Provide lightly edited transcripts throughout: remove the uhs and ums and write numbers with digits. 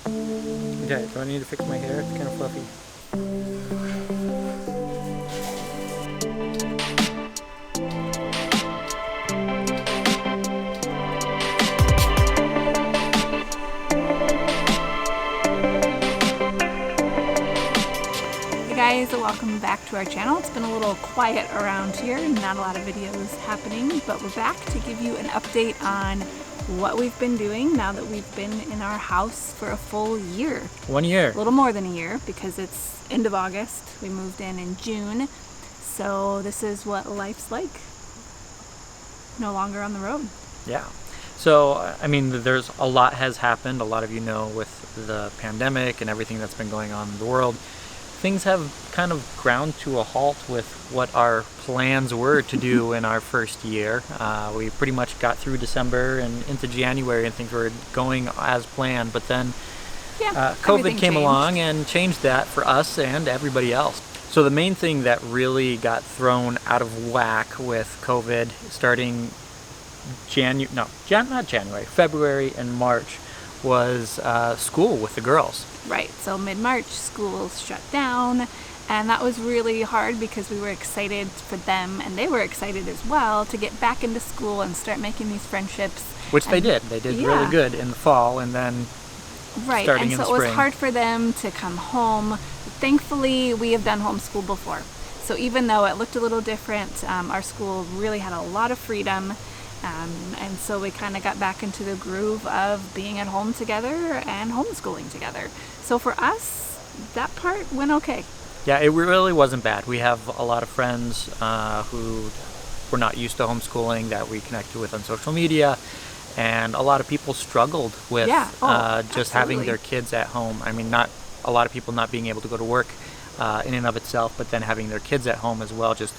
Okay, do I need to fix my hair? It's kind of fluffy. Hey guys, welcome back to our channel. It's been a little quiet around here, not a lot of videos happening, but we're back to give you an update on what we've been doing now that we've been in our house for a full year. 1 year. A little more than a year because it's end of August. We moved in June. So this is what life's like. No longer on the road. Yeah. So, I mean, there's a lot has happened. A lot of you know with the pandemic and everything that's been going on in the world. Things have kind of ground to a halt with what our plans were to do in our first year. We pretty much got through December and into January and things were going as planned, but then COVID came along and changed that for us and everybody else. So the main thing that really got thrown out of whack with COVID starting February and March was school with the girls. Right, so mid-March schools shut down, and that was really hard because we were excited for them, and they were excited as well to get back into school and start making these friendships. Which they did. They did really good in the fall, and then starting in the spring. It was hard for them to come home. Thankfully, we have done homeschool before. So even though it looked a little different, our school really had a lot of freedom. And so we kind of got back into the groove of being at home together and homeschooling together. So for us, that part went okay. Yeah, it really wasn't bad. We have a lot of friends who were not used to homeschooling that we connected with on social media. And a lot of people struggled with just having their kids at home. I mean, not a lot of people not being able to go to work in and of itself, but then having their kids at home as well just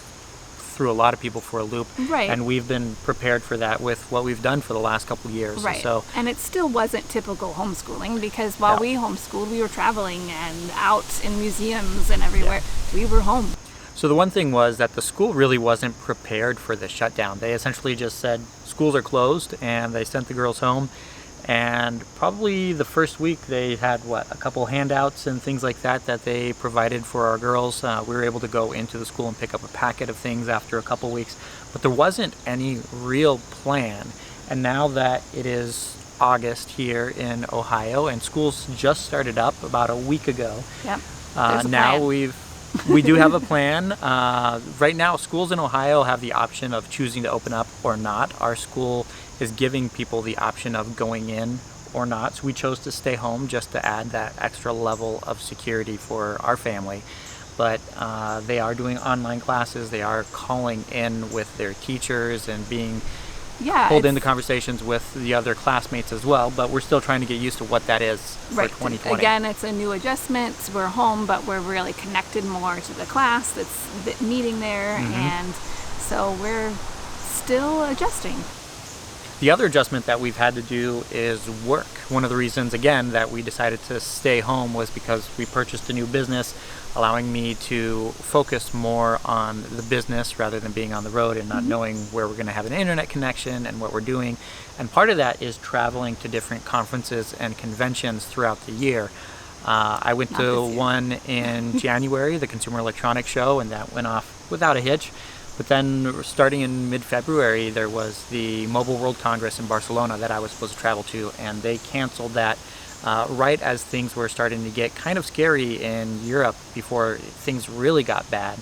threw a lot of people for a loop. Right. And we've been prepared for that with what we've done for the last couple of years. Right. So, and it still wasn't typical homeschooling because while we homeschooled, we were traveling and out in museums and everywhere. Yeah. We were home. So the one thing was that the school really wasn't prepared for the shutdown. They essentially just said schools are closed and they sent the girls home. And probably the first week they had a couple handouts and things like that they provided for our girls. We were able to go into the school and pick up a packet of things after a couple weeks, but there wasn't any real plan. And now that it is August here in Ohio and schools just started up about a week ago, now we do have a plan. Right now, schools in Ohio have the option of choosing to open up or not. Our school is giving people the option of going in or not. So we chose to stay home just to add that extra level of security for our family. But they are doing online classes. They are calling in with their teachers and being pulled into conversations with the other classmates as well, but we're still trying to get used to what that is for 2020. Again, it's a new adjustment. We're home, but we're really connected more to the class that's meeting there, and so we're still adjusting. The other adjustment that we've had to do is work. One of the reasons, again, that we decided to stay home was because we purchased a new business, allowing me to focus more on the business rather than being on the road and not knowing where we're going to have an internet connection and what we're doing. And part of that is traveling to different conferences and conventions throughout the year. I went to one in January, the Consumer Electronics Show, and that went off without a hitch. But then starting in mid-February, there was the Mobile World Congress in Barcelona that I was supposed to travel to, and they canceled that right as things were starting to get kind of scary in Europe before things really got bad.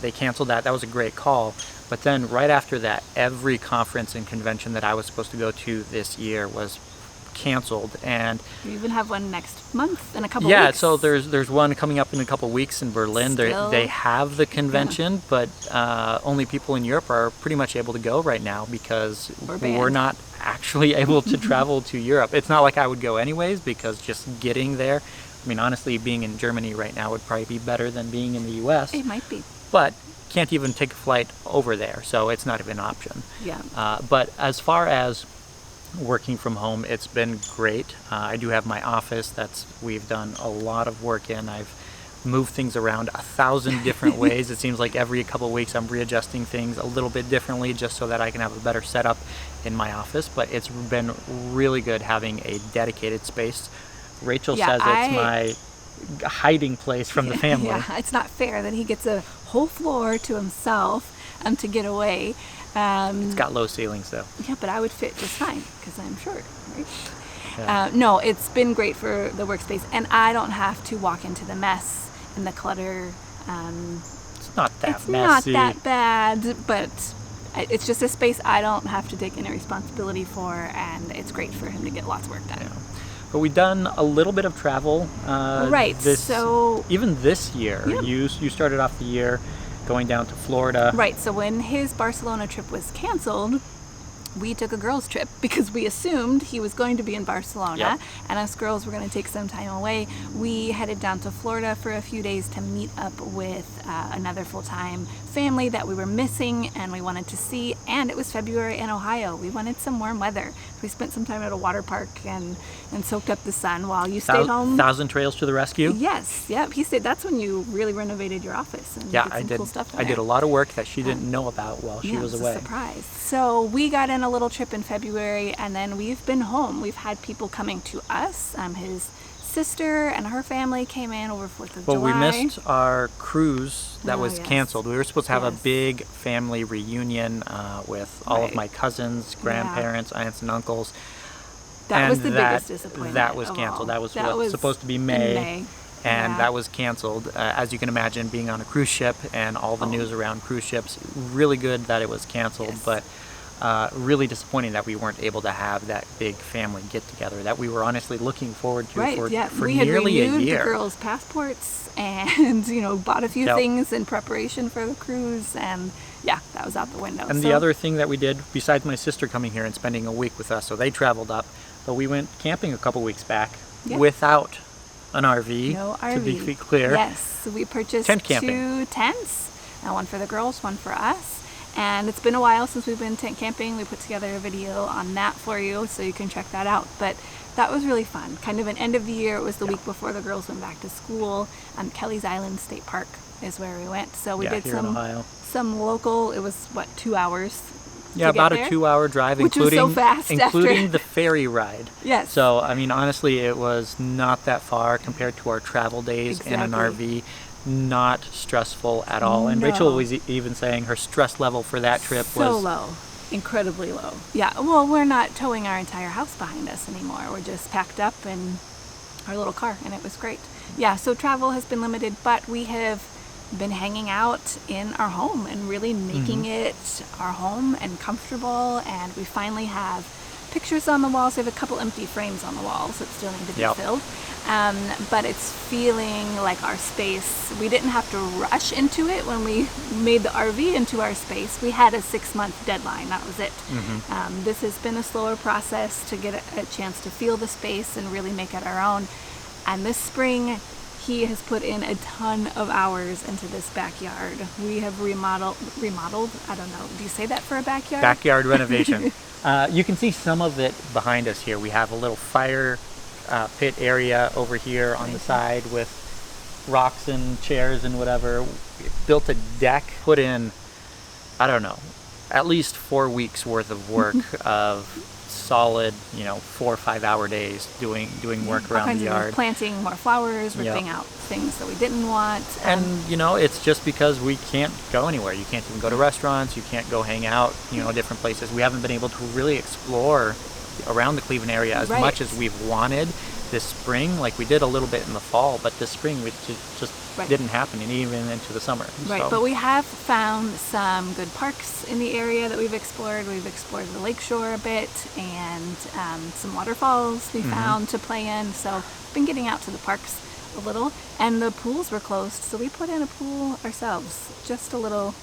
They canceled that. That was a great call. But then right after that, every conference and convention that I was supposed to go to this year was canceled. And you even have one next month in a couple weeks. Yeah, so there's one coming up in a couple weeks in Berlin. They have the convention, but only people in Europe are pretty much able to go right now because we're not actually able to travel to Europe. It's not like I would go anyways because just getting there, I mean, honestly, being in Germany right now would probably be better than being in the US. It might be. But can't even take a flight over there, so it's not even an option. Yeah. But as far as working from home, it's been great. I do have my office we've done a lot of work in. I've moved things around 1,000 different ways. It seems like every couple of weeks I'm readjusting things a little bit differently just so that I can have a better setup in my office. But it's been really good having a dedicated space Rachel Yeah, says it's my hiding place from the family. Yeah, it's not fair that he gets a whole floor to himself to get away. It's got low ceilings though. Yeah, but I would fit just fine because I'm short, right? Yeah. No, it's been great for the workspace, and I don't have to walk into the mess and the clutter. It's not that It's messy. not that bad, but it's just a space I don't have to take any responsibility for, and it's great for him to get lots of work done. Yeah. But we've done a little bit of travel. Right. So even this year, yeah. you started off the year going down to Florida. Right. So when his Barcelona trip was canceled, we took a girls' trip because we assumed he was going to be in Barcelona, Yep. and us girls were going to take some time away. We headed down to Florida for a few days to meet up with another full-time family that we were missing and we wanted to see, and it was February in Ohio. We wanted some warm weather. We spent some time at a water park and soaked up the sun while you stayed home. Thousand Trails to the rescue. Yes, yep. He stayed. That's when you really renovated your office and Yeah, did I some did. cool stuff in I did there. a lot of work that she didn't know about while she Yeah, was it away. a surprise. So we got in a little trip in February, and then we've been home. We've had people coming to us. His sister and her family came in over 4th of Well, July. we missed our cruise that Oh, was yes. canceled. We were supposed to have a Yes. big family reunion with all of Right. my cousins, grandparents, aunts, and uncles. That and was the biggest disappointment. That was of canceled. all. That was supposed to be in May. And Yeah. that was canceled. As you can imagine, being on a cruise ship and all the news around cruise ships, really good that it was canceled, Yes. but really disappointing that we weren't able to have that big family get together that we were honestly looking forward to Right, for we had nearly a renewed year. the girls' passports and bought a few Yep. things in preparation for the cruise, and yeah, that was out the window. And the other thing that we did, besides my sister coming here and spending a week with us, so they traveled up, but we went camping a couple weeks back Yeah. without an RV, No to RV. be clear. Yes, we purchased Tent camping. 2 tents, one for the girls, one for us. And it's been a while since we've been tent camping. We put together a video on that for you, so you can check that out. But that was really fun. Kind of an end of the year. It was the week before the girls went back to school. Kelly's Island State Park is where we went. So we did here in Ohio. some local. It was 2 hours. Yeah, to get about there? a 2-hour drive, Which was including so fast including after. the ferry ride. Yes. So I mean, honestly, it was not that far compared to our travel days in an Exactly. RV. Not stressful at all. And No. Rachel was even saying her stress level for that trip so was low, incredibly low. Yeah, well, we're not towing our entire house behind us anymore. We're just packed up in our little car, and it was great. Yeah, so travel has been limited, but we have been hanging out in our home and really making it our home and comfortable, and we finally have pictures on the walls. We have a couple empty frames on the walls that still need to be Yep. filled. But it's feeling like our space. We didn't have to rush into it when we made the RV into our space. We had a 6-month deadline. That was it. This has been a slower process to get a chance to feel the space and really make it our own. And this spring, he has put in a ton of hours into this backyard. We have remodeled, I don't know, do you say that for a backyard? backyard renovation. You can see some of it behind us here. We have a little fire pit area over here on the side with rocks and chairs and whatever. We built a deck, put in, I don't know, at least 4 weeks worth of work of solid, 4 or 5 hour days doing work All around kinds the of things, yard. planting more flowers, ripping Yep. out things that we didn't want. And it's just because we can't go anywhere. You can't even go to restaurants. You can't go hang out, different places. We haven't been able to really explore around the Cleveland area as Right. much as we've wanted this spring. Like we did a little bit in the fall, but this spring it just Right. didn't happen, and even into the summer. Right, So, but we have found some good parks in the area that we've explored. We've explored the lakeshore a bit, and some waterfalls we found to play in. So we've been getting out to the parks a little, and the pools were closed, so we put in a pool ourselves, just a little.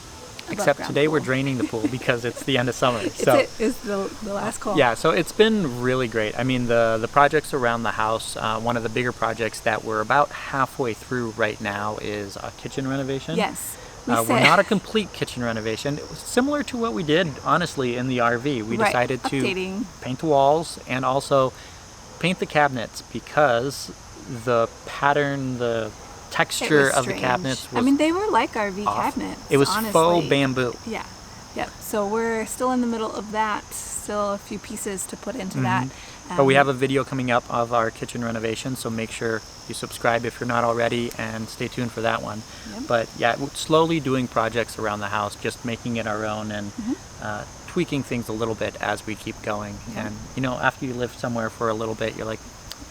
except above-ground today we're pool. draining the pool because it's the end of summer. So It's the last call. yeah, so it's been really great. I mean, the projects around the house, one of the bigger projects that we're about halfway through right now is a kitchen renovation. Yes. We're not a complete kitchen renovation. It was similar to what we did, honestly, in the RV. We Right, decided to updating. paint the walls and also paint the cabinets because the pattern, the It texture was of the strange. cabinets was I mean, they were like RV off. cabinets. It was honestly. faux bamboo. Yeah. Yep. So we're still in the middle of that. still a few pieces to put into that. But we have a video coming up of our kitchen renovation, so make sure you subscribe if you're not already, and stay tuned for that one. Yep. But yeah, slowly doing projects around the house, just making it our own, and tweaking things a little bit as we keep going. And you know, after you live somewhere for a little bit, you're like,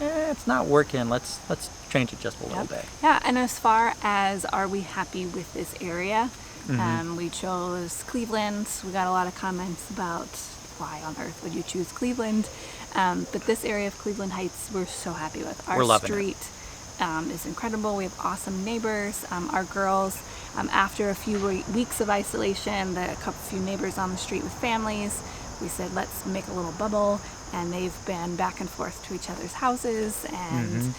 it's not working, let's change it just a little bit. Yeah, and as far as are we happy with this area, we chose Cleveland. We got a lot of comments about why on earth would you choose Cleveland, but this area of Cleveland Heights we're so happy with. Our street is incredible. We have awesome neighbors. Our girls, after a few weeks of isolation, few neighbors on the street with families, we said let's make a little bubble, and they've been back and forth to each other's houses, and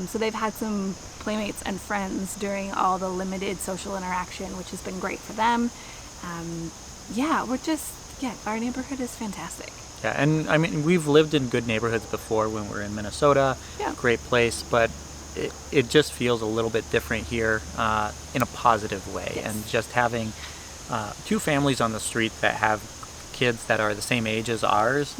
so they've had some playmates and friends during all the limited social interaction, which has been great for them. Our neighborhood is fantastic. Yeah, and I mean, we've lived in good neighborhoods before when we were in Minnesota. Great place, but it just feels a little bit different here in a positive way. And just having two families on the street that have kids that are the same age as ours,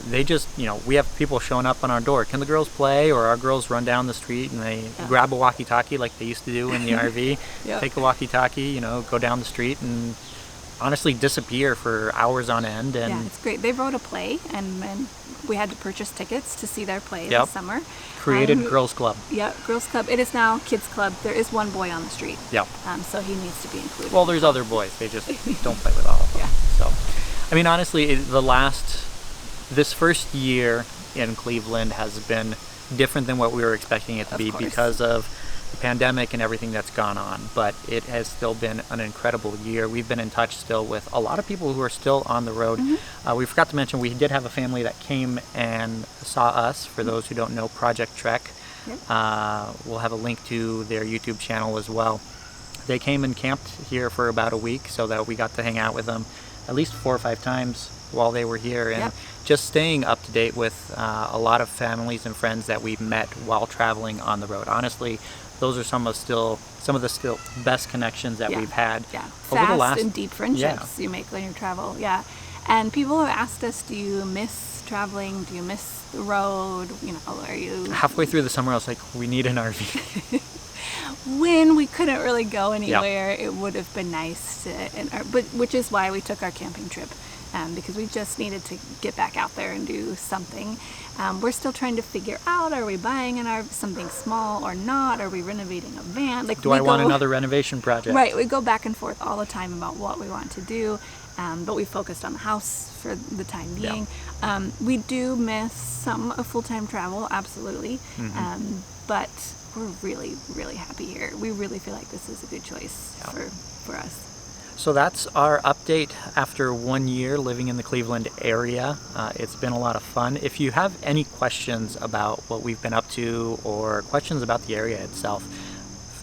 they just, you know, we have people showing up on our door. Can the girls play? Or our girls run down the street and they grab a walkie-talkie like they used to do in the RV, take a walkie-talkie, you know, go down the street and honestly disappear for hours on end. And yeah, it's great. They wrote a play, and we had to purchase tickets to see their play this summer. Created Girls Club. Yeah, Girls Club. It is now Kids Club. There is one boy on the street. Yep. So he needs to be included. Well, there's other boys. They just don't play with all of them. So, I mean, honestly, this first year in Cleveland has been different than what we were expecting it to be because of the pandemic and everything that's gone on, but it has still been an incredible year. We've been in touch still with a lot of people who are still on the road. We forgot to mention we did have a family that came and saw us. For those who don't know, Project Trek. We'll have a link to their YouTube channel as well. They came and camped here for about a week, so that we got to hang out with them at least 4 or 5 times while they were here, and just staying up to date with a lot of families and friends that we've met while traveling on the road. Honestly, those are some of the best connections that we've had over the last and deep friendships you make when you travel. And people have asked us, do you miss traveling? Do you miss the road? You know, are you halfway through the summer? I was like, we need an RV. When we couldn't really go anywhere, it would have been nice to, which is why we took our camping trip. Because we just needed to get back out there and do something. We're still trying to figure out, are we buying something small or not? Are we renovating a van? Do I want another renovation project? Right, we go back and forth all the time about what we want to do, but we focused on the house for the time being. We do miss a full-time travel, absolutely, but we're really, really happy here. We really feel like this is a good choice for us. So that's our update after 1 year living in the Cleveland area. It's been a lot of fun. If you have any questions about what we've been up to or questions about the area itself,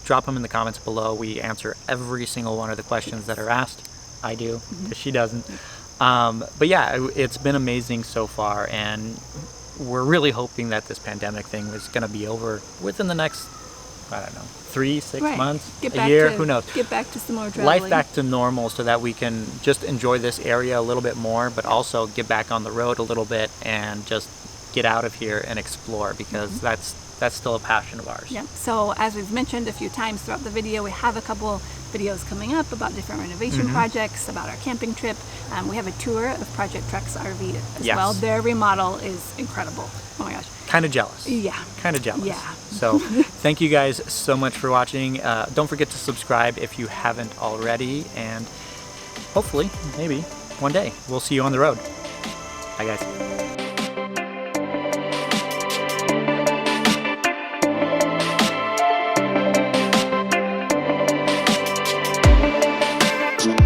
drop them in the comments below. We answer every single one of the questions that are asked. I do, because she doesn't. But yeah, it's been amazing so far, and we're really hoping that this pandemic thing is going to be over within the next, I don't know, 3-6 months, a year, who knows. Get back to some more traveling. Life back to normal, so that we can just enjoy this area a little bit more, but also get back on the road a little bit and just get out of here and explore, because that's still a passion of ours. So as we've mentioned a few times throughout the video, we have a couple videos coming up about different renovation projects, about our camping trip. We have a tour of Project Trek's RV as well. Their remodel is incredible. Oh my gosh. Kind of jealous. Kind of jealous. Yeah. So thank you guys so much for watching. Don't forget to subscribe if you haven't already, and hopefully, maybe one day, we'll see you on the road. Bye guys.